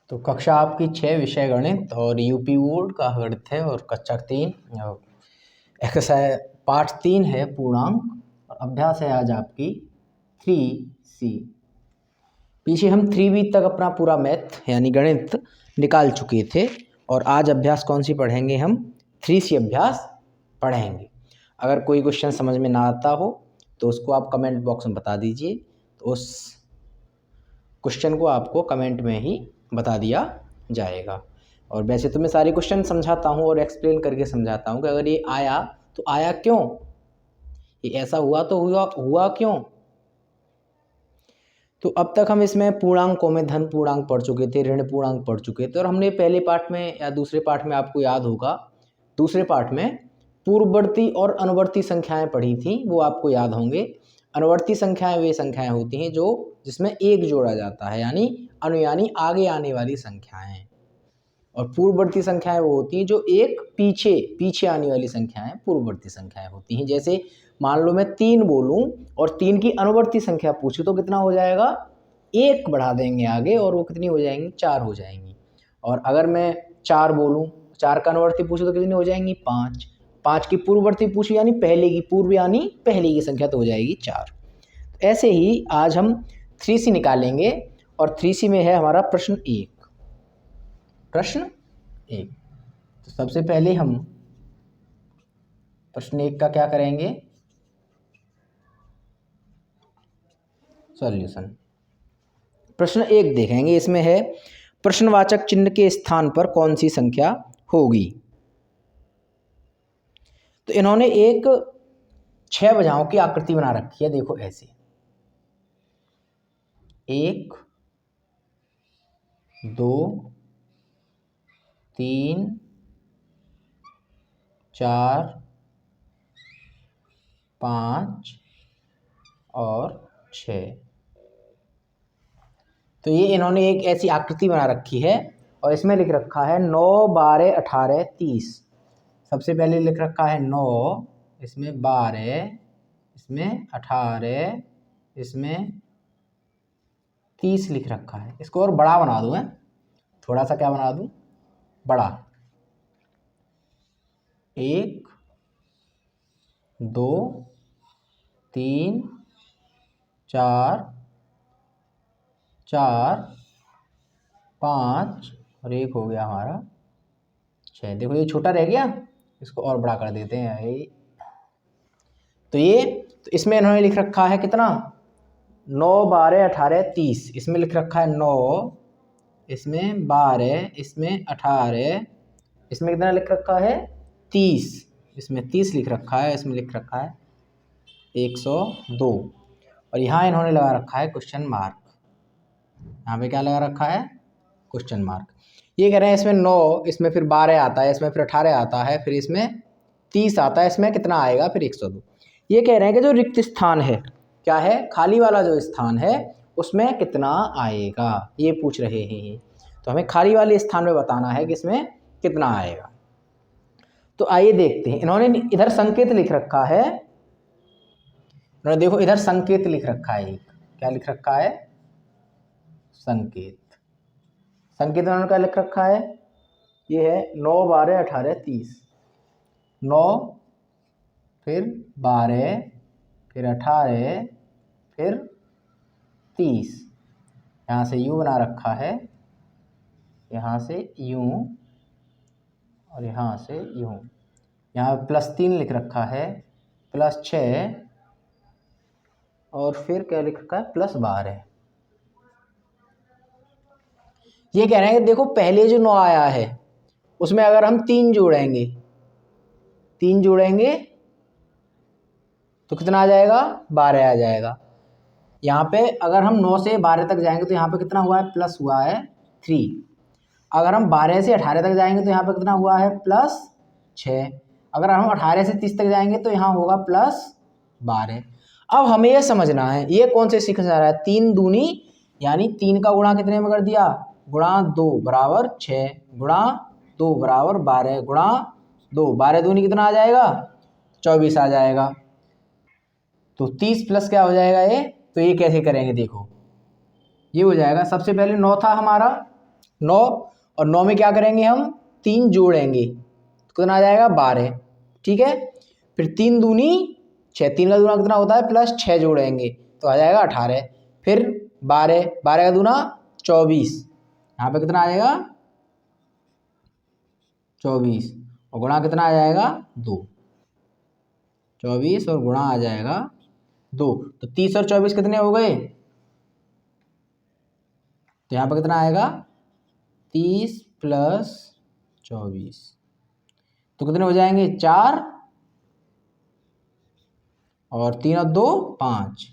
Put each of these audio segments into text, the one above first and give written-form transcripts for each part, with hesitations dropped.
तो कक्षा आपकी 6 विषय गणित और यूपी बोर्ड का गणित है और कक्षा 3 एक्सरसाइज पाठ 3 है पूर्णांक और अभ्यास है आज आपकी 3C। पीछे हम 3B तक अपना पूरा मैथ यानी गणित निकाल चुके थे और आज अभ्यास कौन सी पढ़ेंगे हम 3C अभ्यास पढ़ेंगे। अगर कोई क्वेश्चन समझ में ना आता हो तो उसको आप कमेंट बॉक्स में बता दीजिए, तो उस क्वेश्चन को आपको कमेंट में ही बता दिया जाएगा। और वैसे तो मैं सारे क्वेश्चन समझाता हूँ और एक्सप्लेन करके समझाता हूँ कि अगर ये आया तो आया क्यों, ये ऐसा हुआ तो हुआ क्यों। तो अब तक हम इसमें पूर्णांकों में धन पूर्णांक पढ़ चुके थे, ऋण पूर्णांक पढ़ चुके थे और हमने पहले पार्ट में या दूसरे पार्ट में, आपको याद होगा दूसरे पार्ट में पूर्ववर्ती और अनुवर्ती संख्याएं पढ़ी थी, वो आपको याद होंगे। अनुवर्ती संख्याएं वे संख्याएं होती हैं जो जिसमें एक जोड़ा जाता है यानी यानी आगे आने वाली संख्याएं, और पूर्ववर्ती संख्याएं वो होती हैं जो एक पीछे आने वाली संख्याएं पूर्ववर्ती संख्याएं होती हैं। जैसे मान लो मैं 3 बोलूं और 3 की अनुवर्ती संख्या पूछूं तो कितना हो जाएगा, 1 बढ़ा देंगे आगे और वो कितनी हो जाएंगी, 4 हो जाएंगी। और अगर मैं 4 बोलूं, 4 का अनुवर्ती पूछूं तो कितनी हो जाएंगी, 5। 5 की पूर्ववर्ती पूछी यानी पहले की, पूर्व यानी पहले की संख्या, तो हो जाएगी 4। ऐसे ही आज हम 3C निकालेंगे और 3C में है हमारा प्रश्न 1। तो सबसे पहले हम प्रश्न 1 का क्या करेंगे, सॉल्यूशन। प्रश्न 1 देखेंगे, इसमें है प्रश्नवाचक चिन्ह के स्थान पर कौन सी संख्या होगी। तो इन्होंने एक 6 भुजाओं की आकृति बना रखी है, देखो ऐसे 1 2 3 4 5 और 6। तो ये इन्होंने एक ऐसी आकृति बना रखी है और इसमें लिख रखा है 9 12 18 30। सबसे पहले लिख रखा है 9, इसमें 12, इसमें 18, इसमें 30 लिख रखा है। इसको और बड़ा बना दूं, मैं थोड़ा सा क्या बना दूं, बड़ा। 1 2 3 4 5 और 1 हो गया हमारा 6। देखो ये छोटा रह गया, इसको और बड़ा कर देते हैं। तो इसमें इन्होंने लिख रखा है कितना, 9 12 18 30। इसमें लिख रखा है 9, इसमें 12, इसमें 18, इसमें कितना लिख रखा है 30, इसमें 30 लिख रखा है, इसमें लिख रखा है 102 और यहाँ इन्होंने लगा रखा है क्वेश्चन मार्क। यहाँ पे क्या लगा रखा है, क्वेश्चन मार्क। ये कह रहे हैं इसमें 9, इसमें फिर 12 आता है, इसमें फिर 18 आता है, फिर इसमें 30 आता है, इसमें कितना आएगा फिर 102। ये कह रहे हैं कि जो रिक्त स्थान है, क्या है, खाली वाला जो स्थान है उसमें कितना आएगा, ये पूछ रहे हैं। तो हमें खाली वाले स्थान में बताना है कि इसमें कितना आएगा। तो आइए देखते हैं। इन्होंने इधर संकेत लिख रखा है, इन्होंने देखो इधर संकेत लिख रखा है, एक क्या लिख रखा है, संकेत। संकेत इन्होंने क्या लिख रखा है, ये है 9 12 18 30। 9 फिर 12 फिर 18 फिर 30। यहाँ से यूँ बना रखा है, यहाँ से यूँ और यहाँ से यूँ। यहाँ +3 लिख रखा है, +6 और फिर क्या लिख रखा है, +12। ये कह रहे हैं कि देखो पहले जो 9 आया है उसमें अगर हम 3 जोड़ेंगे तो कितना आ जाएगा, 12 आ जाएगा। यहाँ पे अगर हम 9 से 12 तक जाएंगे तो यहाँ पे कितना हुआ है, प्लस हुआ है 3। अगर हम 12 से 18 तक जाएंगे तो यहाँ पे कितना हुआ है, +6। अगर हम 18 से 30 तक जाएंगे तो यहाँ होगा +12। अब हमें यह समझना है ये कौन से सीखने जा रहा है, 3 दूनी यानी 3 का गुणा कितने में कर दिया, गुणा 2 बराबर 6, गुणा 2 बराबर 12, गुणा 2, 12 दूनी कितना आ जाएगा, 24 आ जाएगा। तो 30 प्लस क्या हो जाएगा ये, तो ये कैसे करेंगे, देखो ये हो जाएगा। सबसे पहले 9 था हमारा, 9, और 9 में क्या करेंगे हम, 3 जोड़ेंगे तो कितना आ जाएगा 12, ठीक है। फिर 3 दूनी 6, 3 का दूना कितना होता है +6 जोड़ेंगे तो आ जाएगा 18। फिर 12, 12 का दूना 24, यहाँ पे कितना आ जाएगा 24, और गुणा कितना आ जाएगा 2, 24 और गुणा आ जाएगा 2, तो 30 और 24 कितने हो गए, तो यहाँ पर कितना आएगा 30 + 24, तो कितने हो जाएंगे 4, और 3 और 2 5,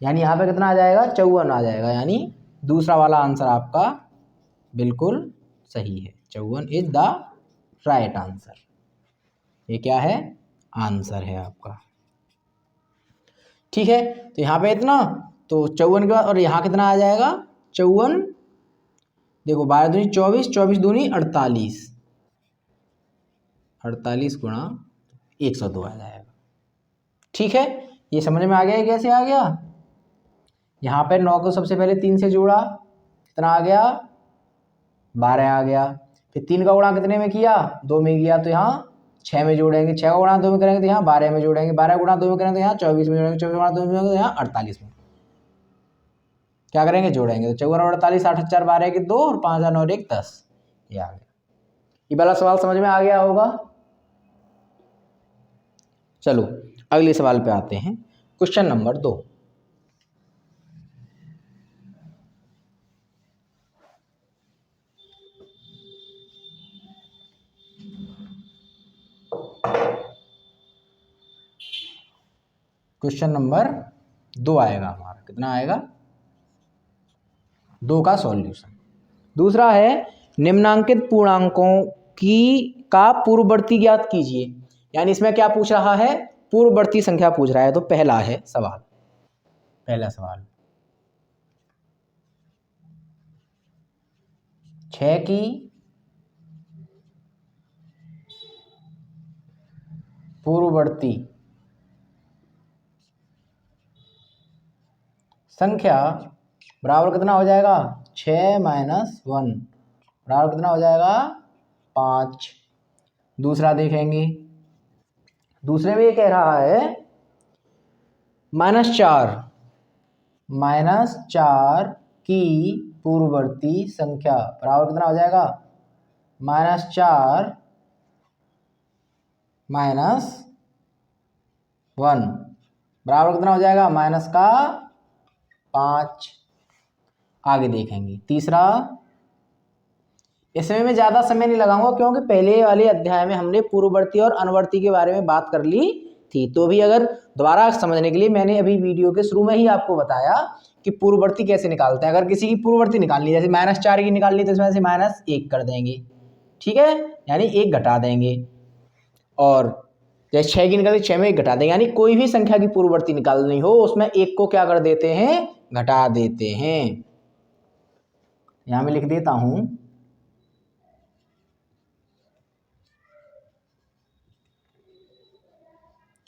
यानी यहाँ पे कितना आ जाएगा 54 आ जाएगा। यानी दूसरा वाला आंसर आपका बिल्कुल सही है, 54 इज द राइट आंसर। ये क्या है, आंसर है आपका, ठीक है। तो यहाँ पे इतना, तो 54 के बाद और यहाँ कितना आ जाएगा 54, देखो 12 दूनी 24, 24 दूनी 48, 48 गुणा 102 आ जाएगा, ठीक है। ये समझ में आ गया कैसे आ गया। यहाँ पे 9 को सबसे पहले 3 से जोड़ा, कितना आ गया 12 आ गया। फिर 3 का गुणा कितने में किया 2 में किया, तो यहाँ 6 में जोड़ेंगे, 6 का गुणा 2 में करेंगे तो यहाँ 12 में जोड़ेंगे, 12 गुणा 2 में करेंगे तो यहाँ 24 में जोड़ेंगे, 24 गुणा 2 में तो यहाँ 48 में क्या करेंगे जोड़ेंगे, तो 54 और 48, 8 4 12 के 2 और 5 9 1 10, ये आ गया। ये वाला सवाल समझ में आ गया होगा। चलो अगले सवाल पे आते हैं, क्वेश्चन नंबर 2। क्वेश्चन नंबर 2 आएगा हमारा, कितना आएगा 2 का सॉल्यूशन। दूसरा है निम्नांकित पूर्णांकों की का पूर्ववर्ती ज्ञात कीजिए। यानी इसमें क्या पूछ रहा है, पूर्ववर्ती संख्या पूछ रहा है। तो पहला है सवाल, पहला सवाल 6 की पूर्ववर्ती संख्या बराबर कितना हो जाएगा 6 - 1 बराबर कितना हो जाएगा 5। दूसरा देखेंगे, दूसरे में ये कह रहा है -4 की पूर्ववर्ती संख्या बराबर कितना हो जाएगा -4 - 1 बराबर कितना हो जाएगा -5। आगे देखेंगे तीसरा, इसमें मैं ज़्यादा समय नहीं लगाऊंगा क्योंकि पहले वाले अध्याय में हमने पूर्ववर्ती और अनुवर्ती के बारे में बात कर ली थी। तो भी अगर दोबारा समझने के लिए मैंने अभी वीडियो के शुरू में ही आपको बताया कि पूर्ववर्ती कैसे निकालते हैं। अगर किसी की पूर्ववर्ती निकालनी जैसे -4 की निकालनी तो इसमें से -1 कर देंगे, ठीक है, यानी 1 घटा देंगे। और जैसे 6 की निकाली 6 में 1 घटा देंगे, यानी कोई भी संख्या की पूर्ववर्ती निकालनी हो उसमें 1 को क्या कर देते हैं घटा देते हैं। यहां मैं लिख देता हूं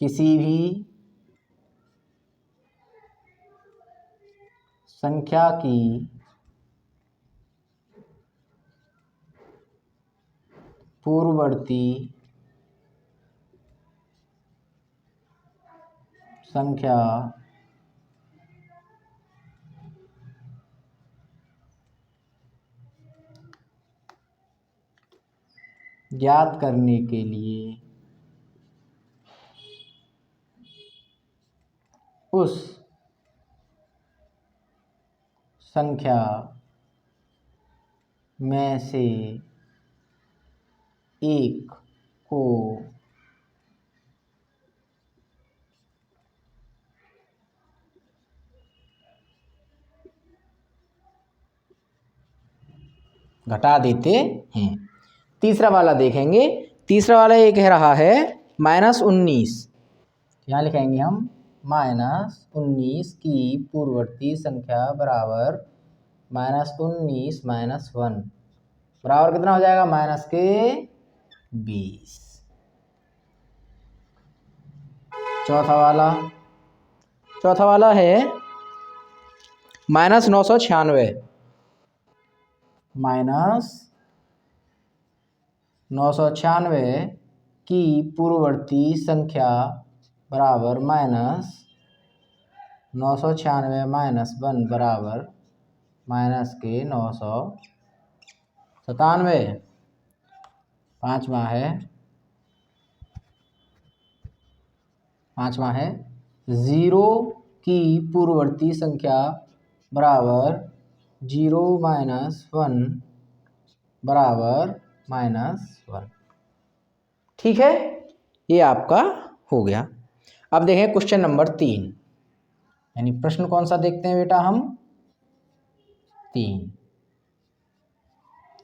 किसी भी संख्या की पूर्ववर्ती संख्या ज्ञात करने के लिए उस संख्या में से एक को घटा देते हैं। तीसरा वाला देखेंगे, तीसरा वाला ये कह रहा है -19, यहाँ लिखेंगे हम -19 की पूर्ववर्ती संख्या बराबर -19 - 1 बराबर कितना हो जाएगा -20। चौथा वाला है -996, माइनस 996 की पूर्ववर्ती संख्या बराबर माइनस 996 माइनस 1 बराबर माइनस के 997। पाँचवा है 0 की पूर्ववर्ती संख्या बराबर 0 माइनस 1 बराबर -1। ठीक है, ये आपका हो गया। अब देखें क्वेश्चन नंबर 3, यानी प्रश्न कौन सा देखते हैं बेटा हम?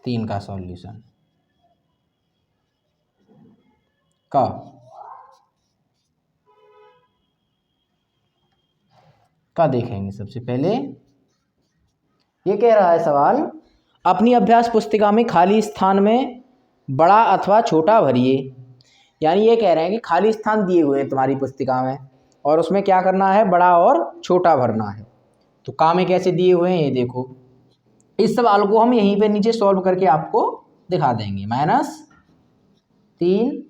3 का सॉल्यूशन का देखेंगे। सबसे पहले ये कह रहा है सवाल, अपनी अभ्यास पुस्तिका में खाली स्थान में बड़ा अथवा छोटा भरिए। यानी ये कह रहे हैं कि खाली स्थान दिए हुए हैं तुम्हारी पुस्तिका में और उसमें क्या करना है, बड़ा और छोटा भरना है। तो काम में कैसे दिए हुए हैं ये देखो। इस सवाल को हम यहीं पे नीचे सॉल्व करके आपको दिखा देंगे। -3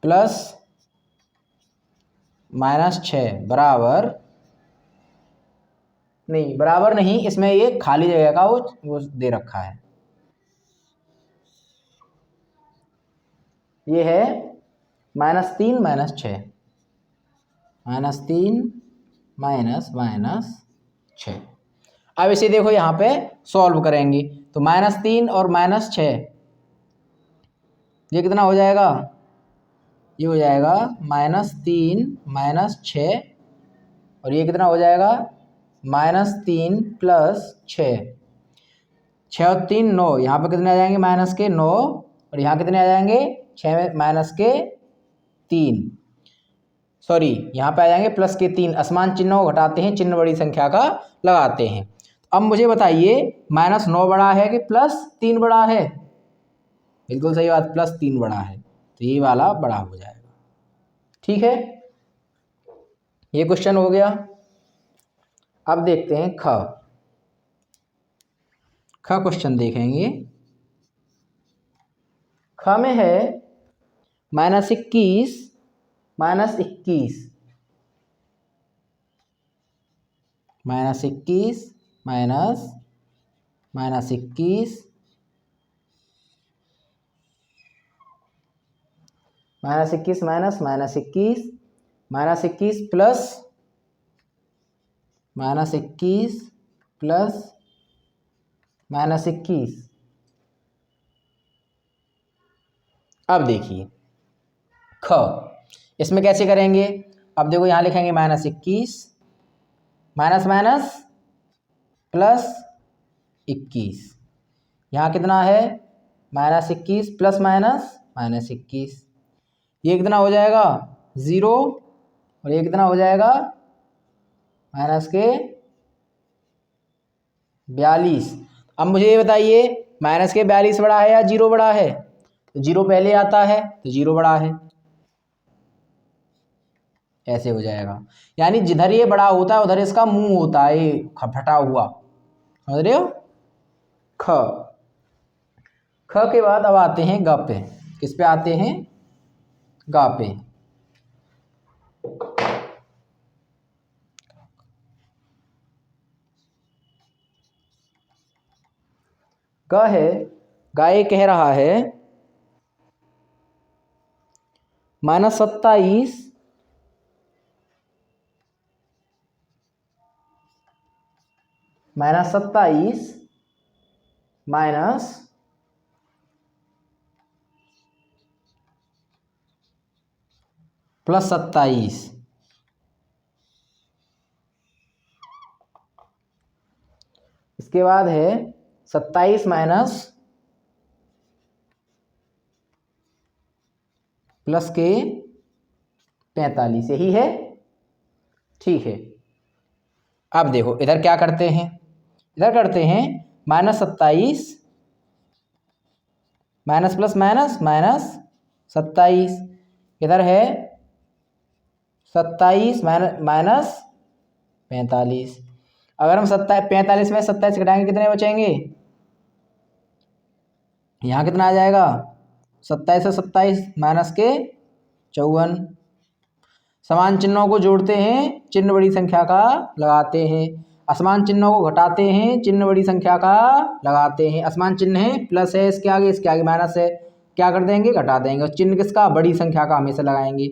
प्लस -6 बराबर नहीं, इसमें ये खाली जगह का वो दे रखा है। ये है -3 -6 -3 -6। अब इसे देखो यहाँ पे सॉल्व करेंगे तो -3 और -6 ये कितना हो जाएगा? ये हो जाएगा -3 -6 और ये कितना हो जाएगा? -3 प्लस 6। 6 और 3 9, यहाँ पर कितने आ जाएंगे? माइनस के 9 और यहाँ कितने आ जाएंगे? 6 माइनस के 3, सॉरी यहाँ पे आ जाएंगे प्लस के 3। असमान चिन्हों को घटाते हैं, चिन्ह बड़ी संख्या का लगाते हैं। अब मुझे बताइए -9 बड़ा है कि +3 बड़ा है? बिल्कुल सही बात, +3 बड़ा है, तो ये वाला बड़ा हो जाएगा। ठीक है, ये क्वेश्चन हो गया। अब देखते हैं ख क्वेश्चन देखेंगे। ख में है -21 -21 -21 -21 -21 -21 प्लस -21 प्लस -21। अब देखिए ख, इसमें कैसे करेंगे? अब देखो यहाँ लिखेंगे -21 माइनस माइनस प्लस 21। यहाँ कितना है? -21 प्लस -21। ये कितना हो जाएगा? 0 और ये कितना हो जाएगा? -42। अब मुझे ये बताइए -42 बड़ा है या 0 बड़ा है? तो 0 पहले आता है तो 0 बड़ा है, ऐसे हो जाएगा। यानी जिधर ये बड़ा होता है उधर इसका मुंह होता है, ये फटा हुआ, समझ रहे हो? ख के बाद अब आते हैं ग पे। किस पे आते हैं? ग पे। ग है, गाय कह रहा है -27 माइनस +27। इसके बाद है 27 माइनस प्लस के 45। यही है, ठीक है। अब देखो इधर क्या करते हैं, इधर करते हैं -27 माइनस प्लस माइनस -27। इधर है 27 माइनस 45। अगर हम 45 में 27 घटाएंगे कितने बचेंगे? यहाँ कितना आ जाएगा? 27 से 27 माइनस के 54। समान चिन्हों को जोड़ते हैं, चिन्ह बड़ी संख्या का लगाते हैं। असमान चिन्हों को घटाते हैं, चिन्ह बड़ी संख्या का लगाते हैं। असमान चिन्ह है, प्लस है इसके आगे माइनस है, क्या कर देंगे? घटा देंगे। और चिन्ह किसका? बड़ी संख्या का हमेशा लगाएंगे।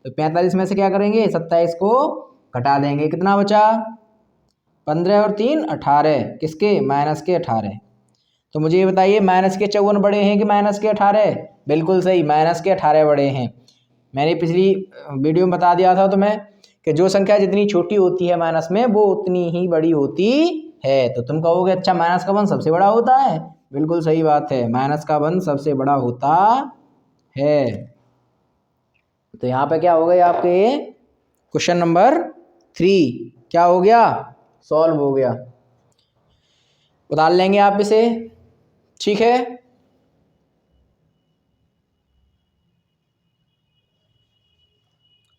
तो 45 में से क्या करेंगे? 27 को घटा देंगे। कितना बचा? 15 और 3 18। किसके? माइनस के 18। तो मुझे ये बताइए, माइनस के 54 बड़े हैं कि माइनस के 18? बिल्कुल सही, माइनस के 18 बड़े हैं। मैंने पिछली वीडियो में बता दिया था तुम्हें कि जो संख्या जितनी छोटी होती है माइनस में, वो उतनी ही बड़ी होती है। तो तुम कहोगे अच्छा माइनस का वन सबसे बड़ा होता है? बिल्कुल सही बात है, माइनस का वन सबसे बड़ा होता है। तो यहाँ पे क्या हो गया आपके? ये क्वेश्चन नंबर 3 क्या हो गया? सॉल्व हो गया। उतार लेंगे आप इसे, ठीक है।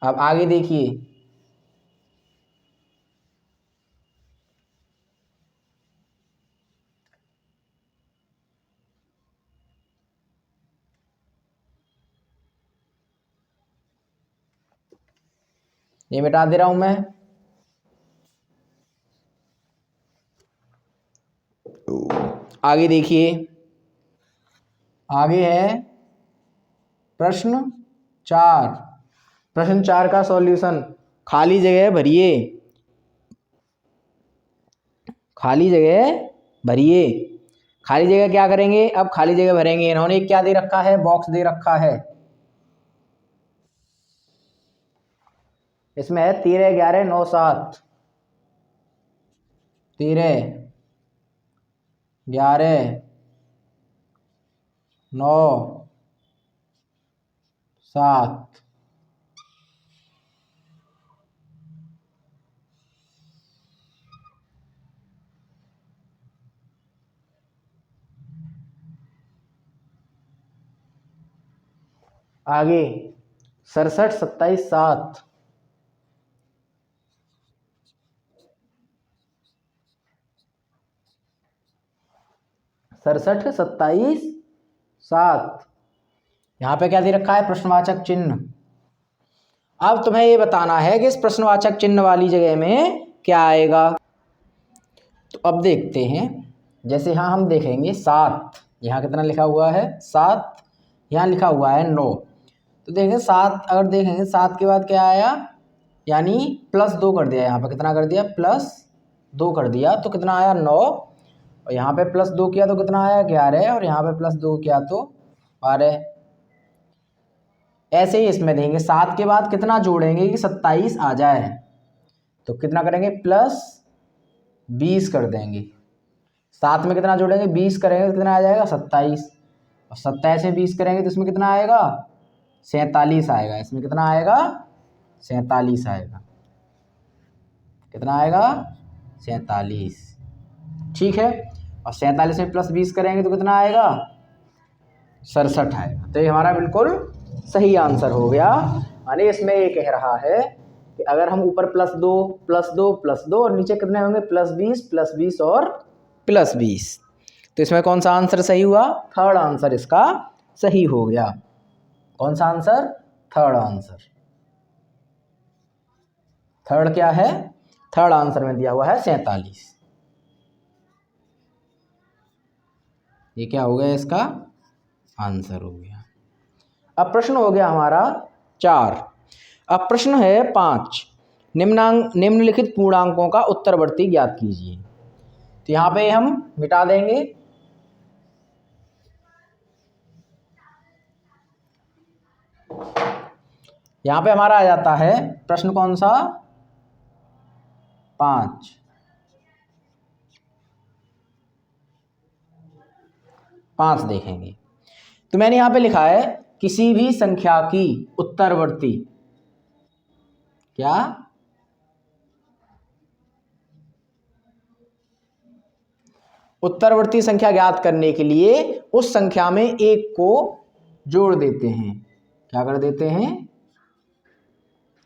अब आगे देखिए, ये मिटा दे रहा हूं मैं। आगे देखिए, आगे है प्रश्न 4। प्रश्न 4 का सॉल्यूशन। खाली जगह भरिए, खाली जगह भरिए। खाली जगह क्या करेंगे? अब खाली जगह भरेंगे। इन्होंने क्या दे रखा है? बॉक्स दे रखा है। इसमें है 13 11 9 7। 13 11 9 7। आगे 67 27 7। 67 27 7। यहाँ पे क्या दे रखा है? प्रश्नवाचक चिन्ह। अब तुम्हें ये बताना है कि इस प्रश्नवाचक चिन्ह वाली जगह में क्या आएगा। तो अब देखते हैं, जैसे यहाँ हम देखेंगे 7, यहाँ कितना लिखा हुआ है? 7, यहाँ लिखा हुआ है 9। तो देखेंगे 7, अगर देखेंगे 7 के बाद क्या आया, यानी +2 कर दिया। यहाँ पर कितना कर दिया? +2 कर दिया, तो कितना आया? 9। और यहाँ पे +2 किया तो कितना आया? 11। और यहाँ पे +2 किया तो 12। ऐसे ही इसमें देंगे, 7 के बाद कितना जोड़ेंगे कि 27 आ जाए? तो कितना करेंगे? +20 कर देंगे। 7 में कितना जोड़ेंगे? 20 करेंगे तो कितना आ जाएगा? 27। और 27 में 20 करेंगे तो इसमें कितना आएगा? 47 आएगा। इसमें कितना आएगा? 47 आएगा। कितना आएगा? 47। ठीक है। और 47 में +20 करेंगे तो कितना आएगा? 67 आएगा। तो ये हमारा बिल्कुल सही आंसर हो गया। यानी इसमें ये कह रहा है कि अगर हम ऊपर +2 +2 +2 और नीचे कितने होंगे? +20 और +20। तो इसमें कौन सा आंसर सही हुआ? थर्ड आंसर इसका सही हो गया। कौन सा आंसर? Third answer. थर्ड क्या है? थर्ड आंसर में दिया हुआ है 47। ये क्या हो गया? इसका आंसर हो गया। अब प्रश्न हो गया हमारा 4। अब प्रश्न है 5। निम्नलिखित पूर्णांकों का उत्तरवर्ती ज्ञात कीजिए। तो यहाँ पे हम मिटा देंगे। यहाँ पे हमारा आ जाता है प्रश्न कौन सा? 5। 5 देखेंगे तो मैंने यहाँ पे लिखा है किसी भी संख्या की उत्तरवर्ती, क्या? उत्तरवर्ती संख्या ज्ञात करने के लिए उस संख्या में एक को जोड़ देते हैं। क्या कर देते हैं?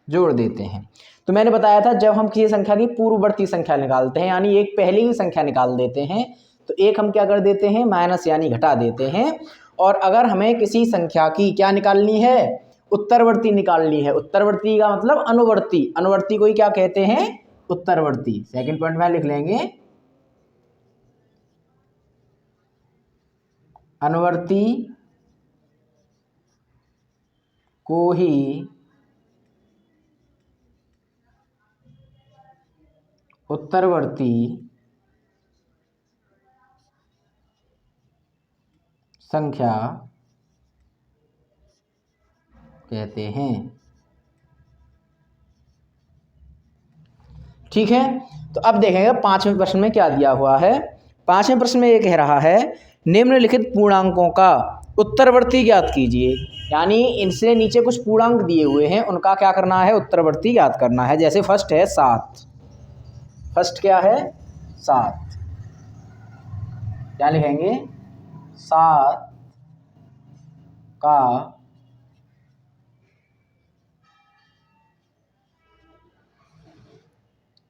जोड़ देते हैं। तो मैंने बताया था जब हम किसी संख्या की पूर्ववर्ती संख्या निकालते हैं यानी एक पहले ही संख्या निकाल देते हैं तो एक हम क्या कर देते हैं माइनस यानी घटा देते हैं। और अगर हमें किसी संख्या की क्या निकालनी है उत्तरवर्ती निकालनी है। उत्तरवर्ती का मतलब अनुवर्ती, अनुवर्ती को ही क्या कहते हैं उत्तरवर्ती। सेकंड पॉइंट में लिख लेंगे अनुवर्ती को ही उत्तरवर्ती संख्या कहते हैं। ठीक है, तो अब देखेंगे पांचवें प्रश्न में क्या दिया हुआ है। पांचवें प्रश्न में ये कह रहा है निम्नलिखित पूर्णांकों का उत्तरवर्ती ज्ञात कीजिए। यानी इनसे नीचे कुछ पूर्णांक दिए हुए हैं उनका क्या करना है उत्तरवर्ती ज्ञात करना है। जैसे फर्स्ट है 7, फर्स्ट क्या है 7, क्या लिखेंगे 7 का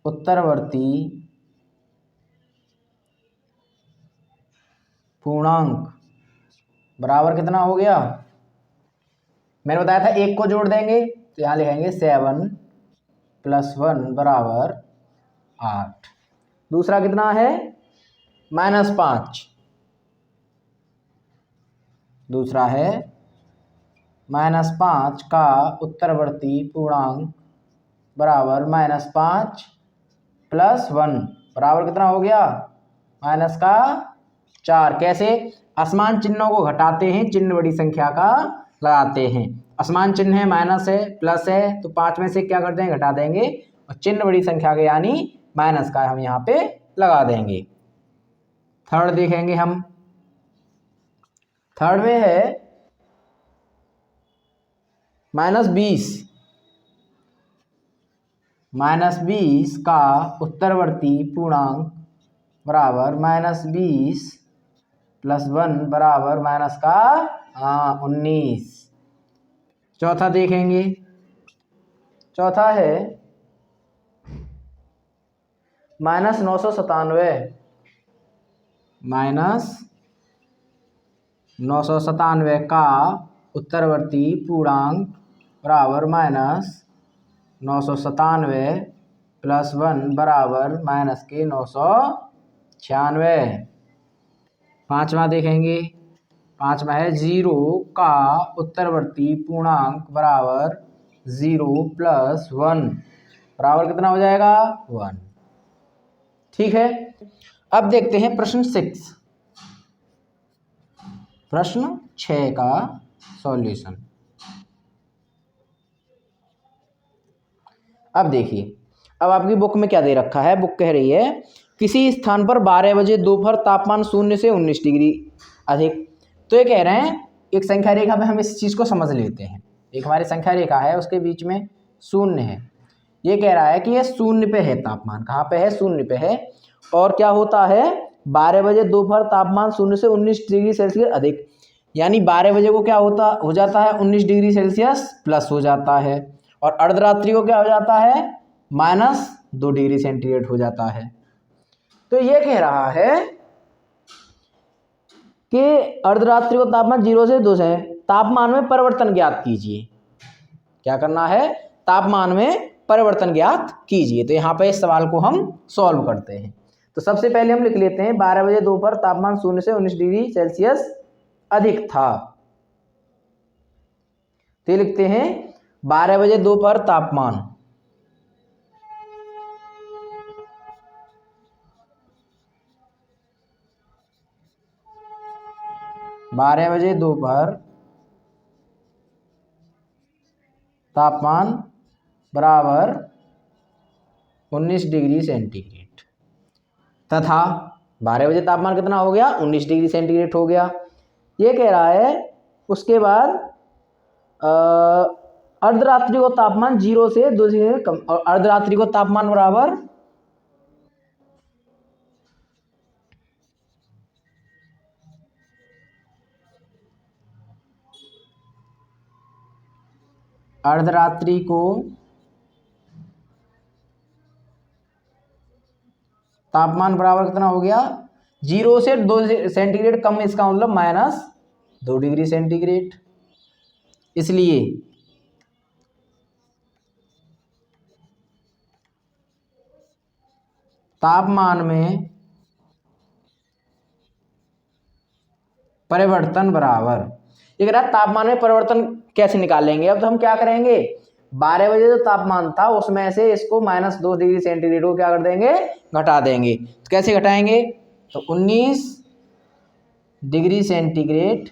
उत्तरवर्ती पूर्णांक बराबर कितना हो गया। मैंने बताया था एक को जोड़ देंगे तो यहाँ लिखेंगे 7 + 1 बराबर 8। दूसरा कितना है -5, दूसरा है -5 का उत्तरवर्ती पूर्णांक बराबर -5 + 1 बराबर कितना हो गया -4। कैसे असमान चिन्हों को घटाते हैं चिन्ह बड़ी संख्या का लगाते हैं। असमान चिन्ह है माइनस है प्लस है तो 5 में से क्या कर देंगे घटा देंगे और चिन्ह बड़ी संख्या के यानी माइनस का हम यहाँ पे लगा देंगे। थर्ड देखेंगे हम, थर्ड में है -20 का उत्तरवर्ती पूर्णांक बराबर -20 + 1 बराबर -19। चौथा देखेंगे, चौथा है -997 का उत्तरवर्ती पूर्णांक बराबर -997 + 1 बराबर -996। पांचवा देखेंगे, पांचवा है 0 का उत्तरवर्ती पूर्णांक बराबर 0 + 1 बराबर कितना हो जाएगा 1। ठीक है, अब देखते हैं प्रश्न 6, प्रश्न 6 का सॉल्यूशन। अब देखिए, अब आपकी बुक में क्या दे रखा है। बुक कह रही है किसी स्थान पर 12 बजे दोपहर तापमान 0 से 19 डिग्री अधिक। तो ये कह रहे हैं एक संख्या रेखा में हम इस चीज़ को समझ लेते हैं। एक हमारी संख्या रेखा है उसके बीच में 0 है। ये कह रहा है कि ये 0 पे है तापमान, कहाँ पे है 0 पे है। और क्या होता है 12 बजे दोपहर तापमान 0 से 19 डिग्री सेल्सियस अधिक। यानी 12 बजे को क्या हो जाता है 19 डिग्री सेल्सियस प्लस हो जाता है। और अर्धरात्रि को क्या हो जाता है -2 डिग्री सेंटीग्रेड हो जाता है। तो ये कह रहा है कि अर्धरात्रि को तापमान 0 से 2 है, तापमान में परिवर्तन ज्ञात कीजिए। क्या करना है तापमान में परिवर्तन ज्ञात कीजिए। तो यहाँ पे इस सवाल को हम सॉल्व करते हैं। तो सबसे पहले हम लिख लेते हैं 12 बजे दोपहर तापमान 0 से 19 डिग्री सेल्सियस अधिक था। तो लिखते हैं 12 बजे दोपहर तापमान 12 बजे दोपहर तापमान बराबर 19 डिग्री सेंटीग्रेड तथा 12 बजे तापमान कितना हो गया 19 डिग्री सेंटीग्रेड हो गया। ये कह रहा है उसके बाद अर्धरात्रि को तापमान 0 से 2 डिग्री कम और अर्धरात्रि को तापमान बराबर अर्धरात्रि को तापमान बराबर कितना हो गया, 0 से 2 सेंटीग्रेड कम, इसका मतलब -2 डिग्री सेंटीग्रेड। इसलिए तापमान में परिवर्तन बराबर, ये कह रहा है तापमान में परिवर्तन कैसे निकालेंगे। अब तो हम क्या करेंगे, 12 बजे जो तापमान था उसमें से इसको -2 डिग्री सेंटीग्रेड को क्या कर देंगे, घटा देंगे। तो कैसे घटाएंगे, तो 19 डिग्री सेंटीग्रेड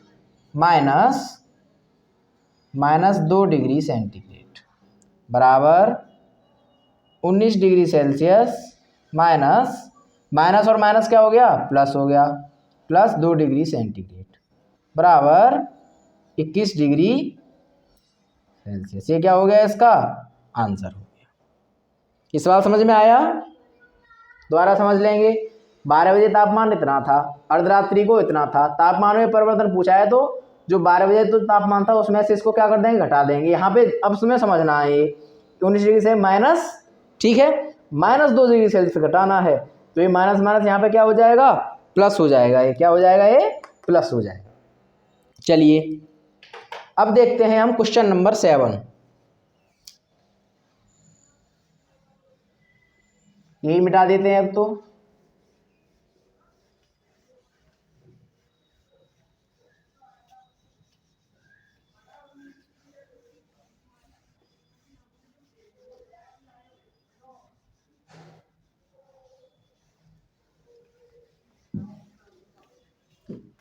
-2 डिग्री सेंटीग्रेड बराबर 19 डिग्री सेल्सियस माइनस और माइनस क्या हो गया, प्लस हो गया, +2 डिग्री सेंटीग्रेड बराबर 21 डिग्री सेल्सियस। ये क्या हो गया, इसका आंसर हो गया। ये सवाल समझ में आया, दोबारा समझ लेंगे। 12 बजे तापमान इतना था, अर्धरात्रि को इतना था, तापमान में परिवर्तन पूछा है तो जो 12 बजे तो तापमान था उसमें से इसको क्या कर देंगे, घटा देंगे। यहाँ पे अब तुम्हें समझना है, ये 19 डिग्री से माइनस, ठीक है, -2 डिग्री सेल्सियस घटाना है, तो ये माइनस माइनस यहाँ पे क्या हो जाएगा, प्लस हो जाएगा। ये क्या हो जाएगा, ये प्लस हो जाएगा। चलिए अब देखते हैं हम क्वेश्चन नंबर 7। यही मिटा देते हैं अब तो।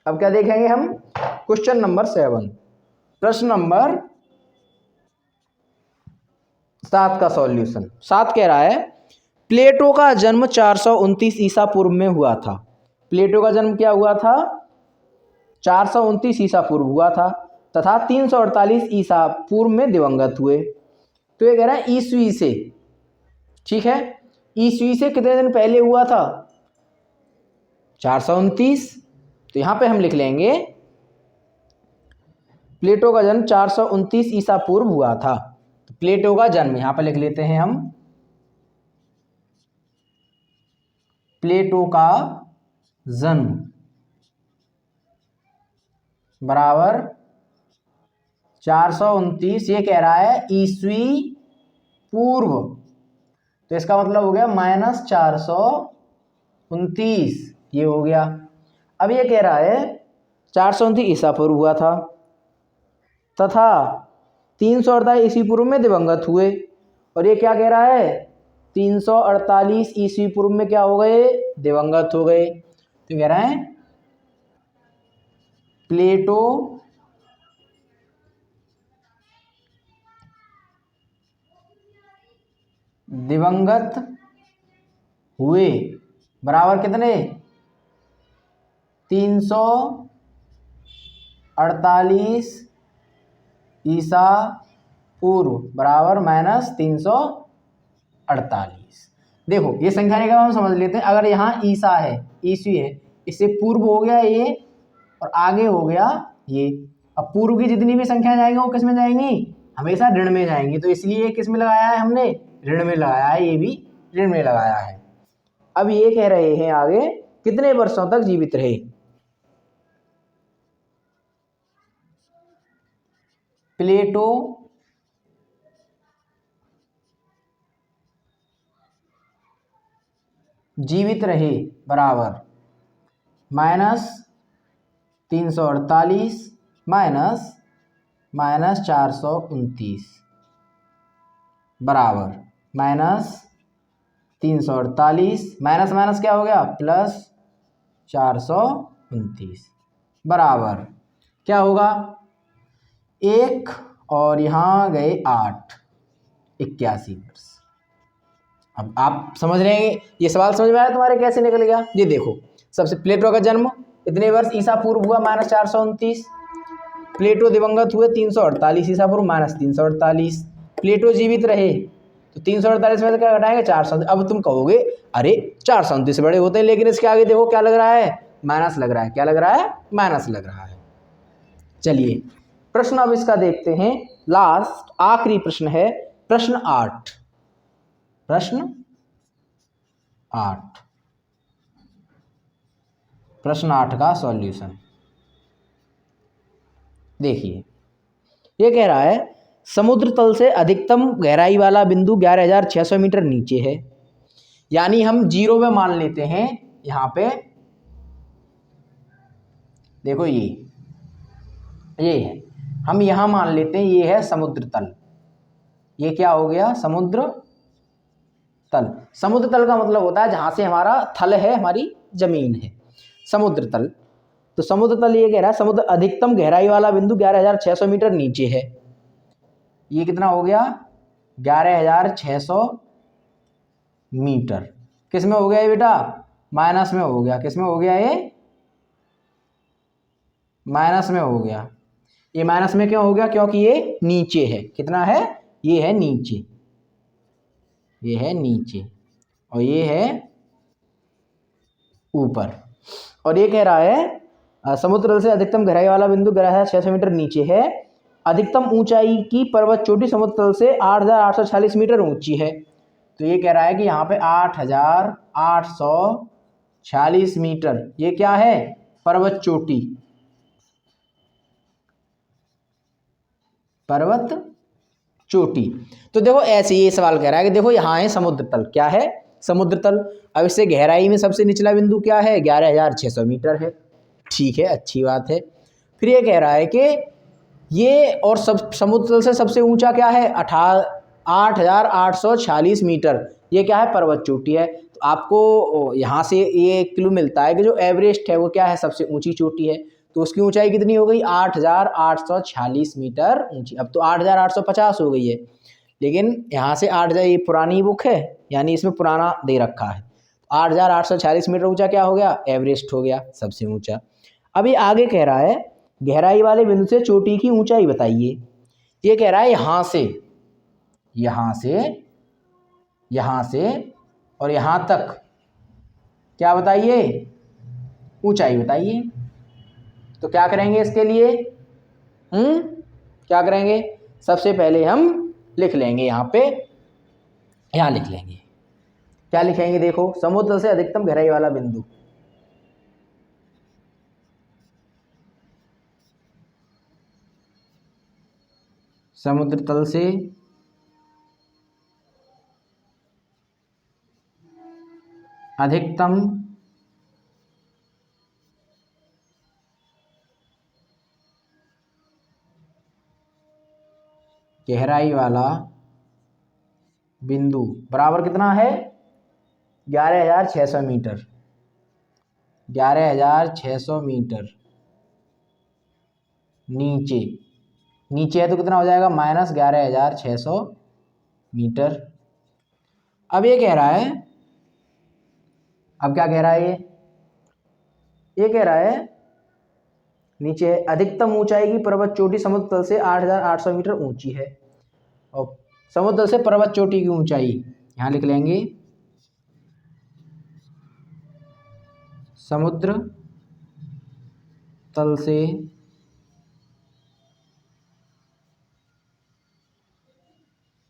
अब क्या देखेंगे हम, क्वेश्चन नंबर 7, प्रश्न नंबर 7 का सॉल्यूशन। 7 कह रहा है प्लेटो का जन्म 429 ईसा पूर्व में हुआ था। प्लेटो का जन्म क्या हुआ था, 429 ईसा पूर्व हुआ था तथा 348 ईसा पूर्व में दिवंगत हुए। तो ये कह रहा है ईस्वी से, ठीक है, ईस्वी से कितने दिन पहले हुआ था, 429। तो यहां पे हम लिख लेंगे प्लेटो का जन्म 429 ईसा पूर्व हुआ था। तो प्लेटो का जन्म यहां पर लिख लेते हैं हम, प्लेटो का जन्म बराबर 429, ये कह रहा है ईस्वी पूर्व, तो इसका मतलब हो गया -429, ये हो गया। अब ये कह रहा है 429 ईसा पूर्व हुआ था तथा 348 ईस्वी पूर्व में दिवंगत हुए। और ये क्या कह रहा है, 348 ईस्वी पूर्व में क्या हो गए, दिवंगत हो गए। तो कह रहे हैं प्लेटो दिवंगत हुए बराबर कितने, 348 ईसा पूर्व बराबर -348। देखो ये संख्या का हम समझ लेते हैं। अगर यहाँ ईसा है, ईस्वी है, इससे पूर्व हो गया ये और आगे हो गया ये। अब पूर्व की जितनी भी संख्या जाएंगी वो किस में जाएंगी, हमेशा ऋण में जाएंगी। तो इसलिए किस में लगाया है हमने, ऋण में लगाया है, ये भी ऋण में लगाया है। अब ये कह रहे हैं आगे कितने वर्षों तक जीवित रहे। प्लेटो जीवित रहे बराबर -348 -429 बराबर -348 माइनस माइनस क्या हो गया, +429 बराबर क्या होगा, 1 और यहाँ गए 8, 81 वर्ष। अब आप समझ रहे हैं, ये सवाल समझ में आया तुम्हारे कैसे निकल गया। ये देखो, सबसे प्लेटो का जन्म इतने वर्ष ईसा पूर्व हुआ -429, प्लेटो दिवंगत हुए 348 ईसा पूर्व -348, प्लेटो जीवित रहे तो 348 में से क्या घटाएंगे, 400। अब तुम कहोगे अरे 429 से बड़े होते हैं, लेकिन इसके आगे देखो क्या लग रहा है, माइनस लग रहा है। क्या लग रहा है, माइनस लग रहा है। चलिए प्रश्न अब इसका देखते हैं, लास्ट आखिरी प्रश्न है, प्रश्न 8। प्रश्न 8 प्रश्न 8 का सॉल्यूशन देखिए, ये कह रहा है समुद्र तल से अधिकतम गहराई वाला बिंदु 11,600 मीटर नीचे है। यानी हम जीरो पे मान लेते हैं, यहाँ पे देखो ये है, हम यहाँ मान लेते हैं ये है समुद्र तल। ये क्या हो गया? समुद्र तल। समुद्र तल का मतलब होता है जहाँ से हमारा थल है, हमारी जमीन है, समुद्र तल। तो समुद्र तल ये कह रहा है समुद्र अधिकतम गहराई वाला बिंदु 11,600 मीटर नीचे है। ये कितना हो गया? 11,600 मीटर। किस में हो गया ये बेटा? माइनस में हो गया। किस में हो गया ये? माइनस में हो गया। ये माइनस में क्यों हो गया? क्योंकि ये नीचे है। कितना है? ये है नीचे, ये है नीचे और ये है ऊपर। और ये कह रहा है समुद्र तल से अधिकतम गहराई वाला बिंदु 11,600 मीटर नीचे है। अधिकतम ऊंचाई की पर्वत चोटी समुद्र तल से 8,846 मीटर ऊंची है। तो ये कह रहा है कि यहाँ पे 8,846 मीटर ये क्या है? पर्वत चोटी, पर्वत चोटी। तो देखो ऐसे ये सवाल कह रहा है कि देखो यहाँ है समुद्र तल। क्या है? समुद्र तल। अब इससे गहराई में सबसे निचला बिंदु क्या है? 11,600 मीटर है। ठीक है, अच्छी बात है। फिर ये कह रहा है कि ये और सब समुद्र तल से सबसे ऊंचा क्या है? 8,846 मीटर। ये क्या है? पर्वत चोटी है। तो आपको यहाँ से ये एक क्लू मिलता है कि जो एवरेस्ट है वो क्या है? सबसे ऊंची चोटी है। तो उसकी ऊंचाई कितनी हो गई? 8,846 मीटर ऊंची। अब तो 8,850 हो गई है, लेकिन यहाँ से 8,000, ये पुरानी बुक है यानी इसमें पुराना दे रखा है। 8,846 मीटर ऊंचा क्या हो गया? एवरेस्ट हो गया सबसे ऊंचा। अब ये आगे कह रहा है गहराई वाले बिंदु से चोटी की ऊंचाई बताइए। ये कह रहा है यहाँ से, यहाँ से, यहाँ से और यहाँ तक क्या बताइए? ऊंचाई बताइए। तो क्या करेंगे इसके लिए? क्या करेंगे? सबसे पहले हम लिख लेंगे यहाँ पे, यहाँ लिख लेंगे। क्या लिखेंगे? देखो, समुद्र से अधिकतम गहराई वाला बिंदु, समुद्र तल से अधिकतम गहराई वाला बिंदु बराबर कितना है? 11,600 मीटर। 11,600 मीटर नीचे, नीचे है तो कितना हो जाएगा? Minus 11,600 metre. अब ये कह रहा है, अब क्या कह रहा है ये कह रहा है नीचे अधिकतम ऊंचाई की पर्वत चोटी समुद्र तल से 8,800 मीटर ऊंची है। और समुद्र तल से पर्वत चोटी की ऊंचाई यहाँ लिख लेंगे, समुद्र तल से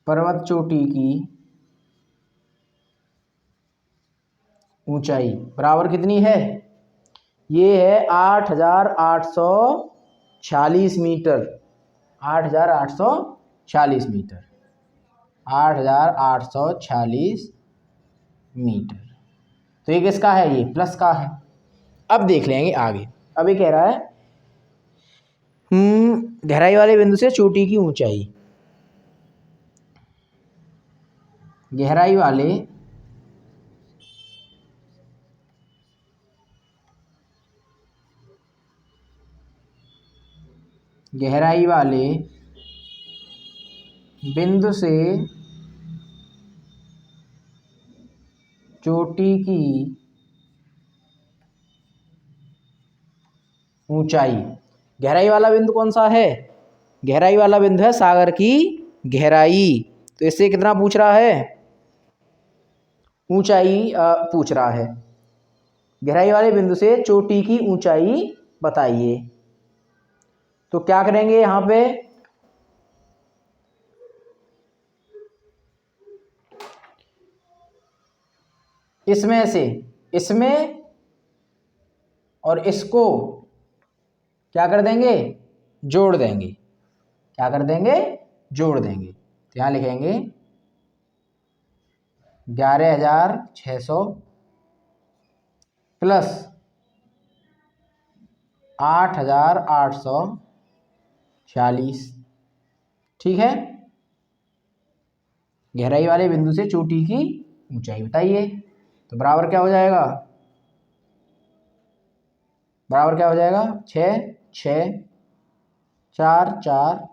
पर्वत चोटी की ऊंचाई बराबर कितनी है? ये है 8,846 मीटर। 8,846 metre, 8,846 metre. तो ये किसका है? ये प्लस का है। अब देख लेंगे आगे। अब ये कह रहा है गहराई वाले बिंदु से चोटी की ऊंचाई, गहराई वाले गहराई वाले बिंदु से चोटी की ऊंचाई। गहराई वाला बिंदु कौन सा है? गहराई वाला बिंदु है सागर की गहराई। तो इससे कितना पूछ रहा है? ऊंचाई पूछ रहा है। गहराई वाले बिंदु से चोटी की ऊंचाई बताइए। तो क्या करेंगे यहाँ पे? इसमें से इसमें और इसको क्या कर देंगे, जोड़ देंगे। क्या कर देंगे, जोड़ देंगे। तो यहाँ लिखेंगे 11,600 प्लस 8,846। ठीक है, गहराई वाले बिंदु से चोटी की ऊंचाई बताइए। तो बराबर क्या हो जाएगा, बराबर क्या हो जाएगा, 6 6 4 4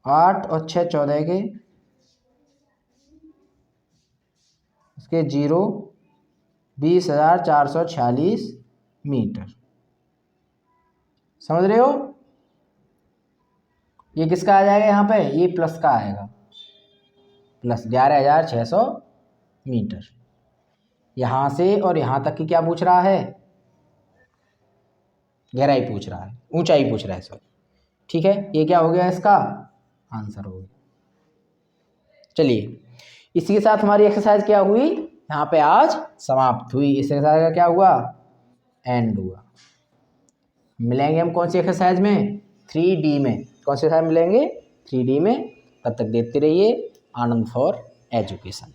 8 और 6 14 के, इसके 0 20,446 मीटर। समझ रहे हो, ये किसका आ जाएगा यहाँ पे, ये प्लस का आएगा, प्लस 11,600 मीटर। यहाँ से और यहाँ तक की क्या पूछ रहा है, गहराई पूछ रहा है, ऊंचाई पूछ रहा है सॉरी। ठीक है, ये क्या हो गया, इसका आंसर हो गया। चलिए, इसी के साथ हमारी एक्सरसाइज क्या हुई, यहाँ पे आज समाप्त हुई। इस एक्सरसाइज का क्या हुआ, एंड हुआ। मिलेंगे हम कौन सी एक्सरसाइज में, 3D में। कौन सी एक्सरसाइज मिलेंगे, 3D में। तब तक देखते रहिए आनंद फॉर एजुकेशन।